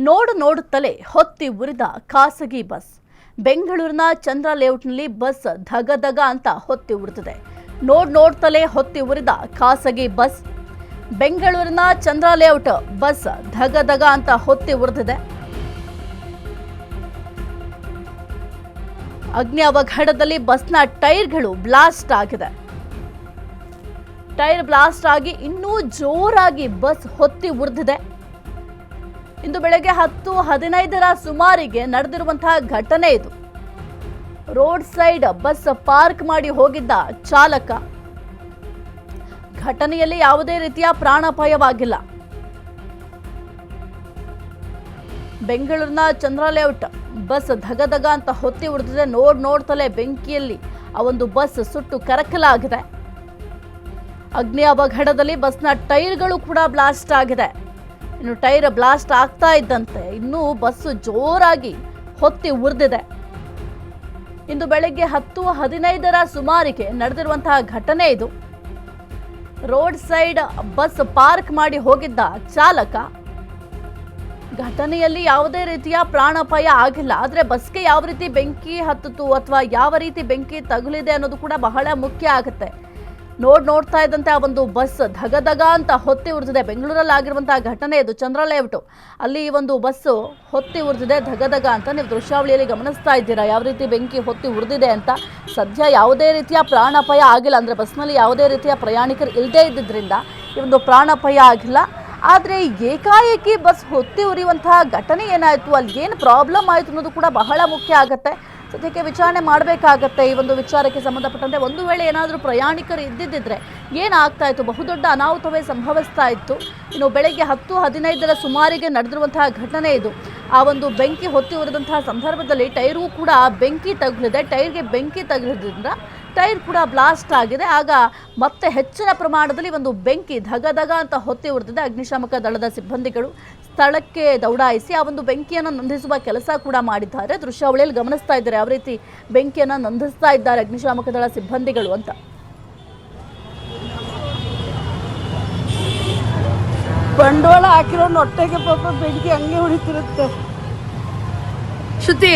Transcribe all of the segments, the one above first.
ನೋಡುತ್ತಲೇ ಹೊತ್ತಿ ಉರಿದ ಖಾಸಗಿ ಬಸ್. ಬೆಂಗಳೂರಿನ ಚಂದ್ರ ಲೇಔಟ್ನಲ್ಲಿ ಬಸ್ ಧಗಧಗ ಅಂತ ಹೊತ್ತಿ ಉರಿದಿದೆ. ನೋಡ್ತಲೇ ಹೊತ್ತಿ ಉರಿದ ಖಾಸಗಿ ಬಸ್. ಬೆಂಗಳೂರಿನ ಚಂದ್ರ ಲೇಔಟ್ ಬಸ್ ಧಗಧಗ ಅಂತ ಹೊತ್ತಿ ಉರಿದಿದೆ. ಅಗ್ನಿ ಅವಘಡದಲ್ಲಿ ಬಸ್ನ ಟೈರ್ಗಳು ಬ್ಲಾಸ್ಟ್ ಆಗಿದೆ. ಟೈರ್ ಬ್ಲಾಸ್ಟ್ ಆಗಿ ಇನ್ನೂ ಜೋರಾಗಿ ಬಸ್ ಹೊತ್ತಿ ಉರಿದಿದೆ. ಇಂದು ಬೆಳಗ್ಗೆ 10:15ರ ಸುಮಾರಿಗೆ ನಡೆದಿರುವಂತಹ ಘಟನೆ ಇದು. ರೋಡ್ ಸೈಡ್ ಬಸ್ ಪಾರ್ಕ್ ಮಾಡಿ ಹೋಗಿದ್ದ ಚಾಲಕ. ಘಟನೆಯಲ್ಲಿ ಯಾವುದೇ ರೀತಿಯ ಪ್ರಾಣಾಪಾಯವಾಗಿಲ್ಲ. ಬೆಂಗಳೂರಿನ ಚಂದ್ರ ಲೇಔಟ್ ಬಸ್ ಧಗಧಗ ಅಂತ ಹೊತ್ತಿ ಉರಿದಿದೆ. ನೋಡ್ತಲೇ ಬೆಂಕಿಯಲ್ಲಿ ಆ ಒಂದು ಬಸ್ ಸುಟ್ಟು ಕರಕಲಾಗಿದೆ. ಅಗ್ನಿ ಅವಘಡದಲ್ಲಿ ಬಸ್ನ ಟೈರ್ಗಳು ಕೂಡ ಬ್ಲಾಸ್ಟ್ ಆಗಿದೆ. ಇನ್ನು ಟೈರ್ ಬ್ಲಾಸ್ಟ್ ಆಗ್ತಾ ಇದ್ದಂತೆ ಇನ್ನೂ ಬಸ್ಸು ಜೋರಾಗಿ ಹೊತ್ತಿ ಉರಿದಿದೆ. ಇಂದು ಬೆಳಗ್ಗೆ 10:15ರ ಸುಮಾರಿಗೆ ನಡೆದಿರುವಂತಹ ಘಟನೆ ಇದು. ರೋಡ್ ಸೈಡ್ ಬಸ್ ಪಾರ್ಕ್ ಮಾಡಿ ಹೋಗಿದ್ದ ಚಾಲಕ. ಘಟನೆಯಲ್ಲಿ ಯಾವುದೇ ರೀತಿಯ ಪ್ರಾಣಾಪಾಯ ಆಗಿಲ್ಲ. ಆದರೆ ಬಸ್ಗೆ ಯಾವ ರೀತಿ ಬೆಂಕಿ ಹತ್ತಿತು ಅಥವಾ ಯಾವ ರೀತಿ ಬೆಂಕಿ ತಗುಲಿದೆ ಅನ್ನೋದು ಕೂಡ ಬಹಳ ಮುಖ್ಯ ಆಗುತ್ತೆ. ನೋಡ್ತಾ ಇದ್ದಂತೆ ಆ ಒಂದು ಬಸ್ ಧಗಧಗ ಅಂತ ಹೊತ್ತಿ ಉರಿದಿದೆ. ಬೆಂಗಳೂರಲ್ಲಿ ಆಗಿರುವಂತಹ ಘಟನೆ ಇದು. ಚಂದ್ರ ಲೇಔಟ್ ಅಲ್ಲಿ ಈ ಒಂದು ಬಸ್ಸು ಹೊತ್ತಿ ಉರಿದಿದೆ ಧಗಧಗ ಅಂತ. ನೀವು ದೃಶ್ಯಾವಳಿಯಲ್ಲಿ ಗಮನಿಸ್ತಾ ಇದ್ದೀರಾ ಯಾವ ರೀತಿ ಬೆಂಕಿ ಹೊತ್ತಿ ಉರಿದಿದೆ ಅಂತ. ಸದ್ಯ ಯಾವುದೇ ರೀತಿಯ ಪ್ರಾಣಾಪಾಯ ಆಗಿಲ್ಲ. ಅಂದರೆ ಬಸ್ನಲ್ಲಿ ಯಾವುದೇ ರೀತಿಯ ಪ್ರಯಾಣಿಕರು ಇಲ್ಲದೇ ಇದ್ದಿದ್ದರಿಂದ ಈ ಒಂದು ಪ್ರಾಣಾಪಾಯ ಆಗಿಲ್ಲ. ಆದರೆ ಏಕಾಏಕಿ ಬಸ್ ಹೊತ್ತಿ ಉರಿಯುವಂತಹ ಘಟನೆ ಏನಾಯಿತು, ಅಲ್ಲಿ ಏನು ಪ್ರಾಬ್ಲಮ್ ಆಯಿತು ಅನ್ನೋದು ಕೂಡ ಬಹಳ ಮುಖ್ಯ ಆಗುತ್ತೆ. ಸದ್ಯಕ್ಕೆ ವಿಚಾರಣೆ ಮಾಡಬೇಕಾಗತ್ತೆ ಈ ಒಂದು ವಿಚಾರಕ್ಕೆ ಸಂಬಂಧಪಟ್ಟಂತೆ. ಒಂದು ವೇಳೆ ಏನಾದರೂ ಪ್ರಯಾಣಿಕರು ಇದ್ದಿದ್ದರೆ ಏನಾಗ್ತಾ ಇತ್ತು, ಬಹುದೊಡ್ಡ ಅನಾಹುತವೇ ಸಂಭವಿಸ್ತಾ ಇತ್ತು. ಇನ್ನು ಬೆಳಗ್ಗೆ 10:15ರ ಸುಮಾರಿಗೆ ನಡೆದಿರುವಂತಹ ಘಟನೆ ಇದು. ಆ ಒಂದು ಬೆಂಕಿ ಹೊತ್ತಿ ಉರಿದಂತಹ ಸಂದರ್ಭದಲ್ಲಿ ಟೈರ್ಗೂ ಕೂಡ ಬೆಂಕಿ ತಗುಲಿದೆ. ಟೈರ್ಗೆ ಬೆಂಕಿ ತಗುಲಿದ್ರಿಂದ ಟೈರ್ ಕೂಡ ಬ್ಲಾಸ್ಟ್ ಆಗಿದೆ. ಆಗ ಮತ್ತೆ ಹೆಚ್ಚಿನ ಪ್ರಮಾಣದಲ್ಲಿ ಒಂದು ಬೆಂಕಿ ಧಗಧಗ ಅಂತ ಹೊತ್ತಿ ಉರಿದಿದೆ. ಅಗ್ನಿಶಾಮಕ ದಳದ ಸಿಬ್ಬಂದಿಗಳು ಸ್ಥಳಕ್ಕೆ ದೌಡಾಯಿಸಿ ಆ ಒಂದು ಬೆಂಕಿಯನ್ನು ನಂದಿಸುವ ಕೆಲಸ ಕೂಡ ಮಾಡಿದ್ದಾರೆ. ದೃಶ್ಯಾವಳಿಯಲ್ಲಿ ಗಮನಿಸ್ತಾ ಇದ್ದಾರೆ ಯಾವ ರೀತಿ ಬೆಂಕಿಯನ್ನು ನಂದಿಸ್ತಾ ಇದ್ದಾರೆ ಅಗ್ನಿಶಾಮಕ ದಳ ಸಿಬ್ಬಂದಿಗಳು ಅಂತ. ಬಂಡವಾಳ ಹಾಕಿರೋ ಹೊಟ್ಟೆಗೆ ಪಾಪ ಬೆಂಕಿ ಹಂಗೆ ಹೊಡಿತಿರುತ್ತೆ. ಶ್ರುತಿ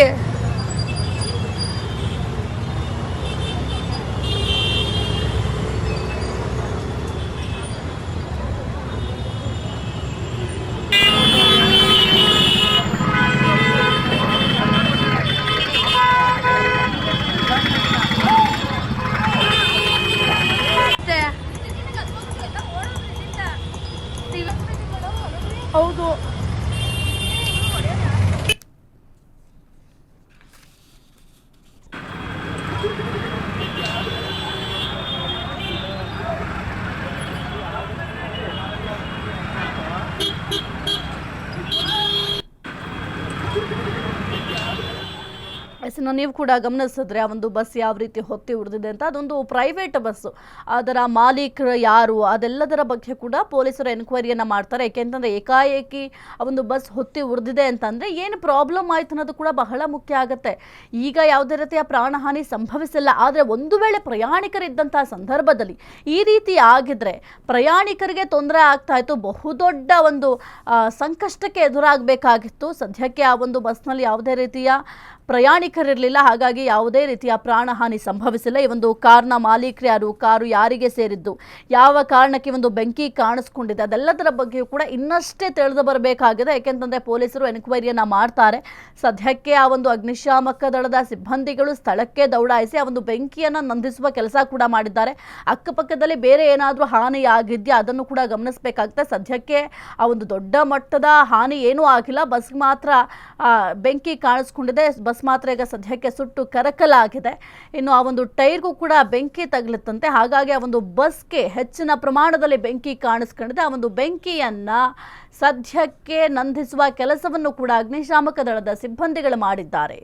ಹೌದು, ನೀವು ಕೂಡ ಗಮನಿಸಿದ್ರೆ ಆ ಒಂದು ಬಸ್ ಯಾವ ರೀತಿ ಹೊತ್ತಿ ಉರಿದಿದೆ ಅಂತ. ಅದೊಂದು ಪ್ರೈವೇಟ್ ಬಸ್ಸು. ಅದರ ಮಾಲೀಕರು ಯಾರು ಅದೆಲ್ಲದರ ಬಗ್ಗೆ ಕೂಡ ಪೊಲೀಸರು ಎನ್ಕ್ವೈರಿಯನ್ನು ಮಾಡ್ತಾರೆ. ಏಕೆಂತಂದರೆ ಏಕಾಏಕಿ ಆ ಒಂದು ಬಸ್ ಹೊತ್ತಿ ಉರಿದಿದೆ ಅಂತಂದರೆ ಏನು ಪ್ರಾಬ್ಲಮ್ ಆಯ್ತು ಅನ್ನೋದು ಕೂಡ ಬಹಳ ಮುಖ್ಯ ಆಗುತ್ತೆ. ಈಗ ಯಾವುದೇ ರೀತಿಯ ಪ್ರಾಣಹಾನಿ ಸಂಭವಿಸಿಲ್ಲ. ಆದರೆ ಒಂದು ವೇಳೆ ಪ್ರಯಾಣಿಕರಿದ್ದಂತಹ ಸಂದರ್ಭದಲ್ಲಿ ಈ ರೀತಿ ಆಗಿದ್ರೆ ಪ್ರಯಾಣಿಕರಿಗೆ ತೊಂದರೆ ಆಗ್ತಾ ಇತ್ತು. ಬಹುದೊಡ್ಡ ಒಂದು ಸಂಕಷ್ಟಕ್ಕೆ ಎದುರಾಗಬೇಕಾಗಿತ್ತು. ಸದ್ಯಕ್ಕೆ ಆ ಒಂದು ಬಸ್ನಲ್ಲಿ ಯಾವುದೇ ರೀತಿಯ ಪ್ರಯಾಣಿಕರಿರಲಿಲ್ಲ. ಹಾಗಾಗಿ ಯಾವುದೇ ರೀತಿಯ ಪ್ರಾಣಹಾನಿ ಸಂಭವಿಸಿಲ್ಲ. ಈ ಒಂದು ಕಾರ್ನ ಮಾಲೀಕರು ಯಾರು, ಕಾರು ಯಾರಿಗೆ ಸೇರಿದ್ದು, ಯಾವ ಕಾರಣಕ್ಕೆ ಒಂದು ಬೆಂಕಿ ಕಾಣಿಸ್ಕೊಂಡಿದೆ, ಅದೆಲ್ಲದರ ಬಗ್ಗೆಯೂ ಕೂಡ ಇನ್ನಷ್ಟೇ ತಿಳಿದು ಬರಬೇಕಾಗಿದೆ. ಯಾಕೆಂತಂದರೆ ಪೊಲೀಸರು ಎನ್ಕ್ವೈರಿಯನ್ನು ಮಾಡ್ತಾರೆ. ಸದ್ಯಕ್ಕೆ ಆ ಒಂದು ಅಗ್ನಿಶಾಮಕ ದಳದ ಸಿಬ್ಬಂದಿಗಳು ಸ್ಥಳಕ್ಕೆ ದೌಡಾಯಿಸಿ ಆ ಒಂದು ಬೆಂಕಿಯನ್ನು ನಂದಿಸುವ ಕೆಲಸ ಕೂಡ ಮಾಡಿದ್ದಾರೆ. ಅಕ್ಕಪಕ್ಕದಲ್ಲಿ ಬೇರೆ ಏನಾದರೂ ಹಾನಿ ಆಗಿದೆಯಾ ಅದನ್ನು ಕೂಡ ಗಮನಿಸಬೇಕಾಗುತ್ತೆ. ಸದ್ಯಕ್ಕೆ ಆ ಒಂದು ದೊಡ್ಡ ಮಟ್ಟದ ಹಾನಿ ಏನೂ ಆಗಿಲ್ಲ. ಬಸ್ ಮಾತ್ರ ಬೆಂಕಿ ಕಾಣಿಸ್ಕೊಂಡಿದೆ. ಬಸ್ ಮಾತ್ರ ಈಗ ಸದ್ಯಕ್ಕೆ ಸುಟ್ಟು ಕರಕಲಾಗಿದೆ. ಇನ್ನು ಆ ಒಂದು ಟೈರ್ಗೂ ಕೂಡ ಬೆಂಕಿ ತಗಲುತ್ತಂತೆ. ಹಾಗಾಗಿ ಆ ಒಂದು ಬಸ್ಗೆ ಹೆಚ್ಚಿನ ಪ್ರಮಾಣದಲ್ಲಿ ಬೆಂಕಿ ಕಾಣಿಸ್ಕೊಂಡಿದೆ. ಆ ಒಂದು ಬೆಂಕಿಯನ್ನ ಸದ್ಯಕ್ಕೆ ನಂದಿಸುವ ಕೆಲಸವನ್ನು ಕೂಡ ಅಗ್ನಿಶಾಮಕ ದಳದ ಸಿಬ್ಬಂದಿಗಳು ಮಾಡಿದ್ದಾರೆ.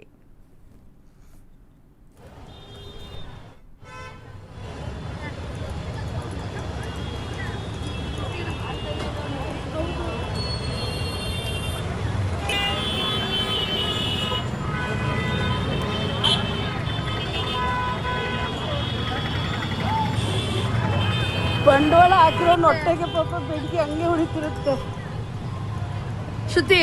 ಬಂಡವಾಳ ಹಾಕಿರೋ ಹೊಟ್ಟೆಗೆ ಪಾಪ ಬೆಂಕಿ ಹಂಗೆ ಹೊಡಿತಿರುತ್ತೆ. ಶ್ರುತಿ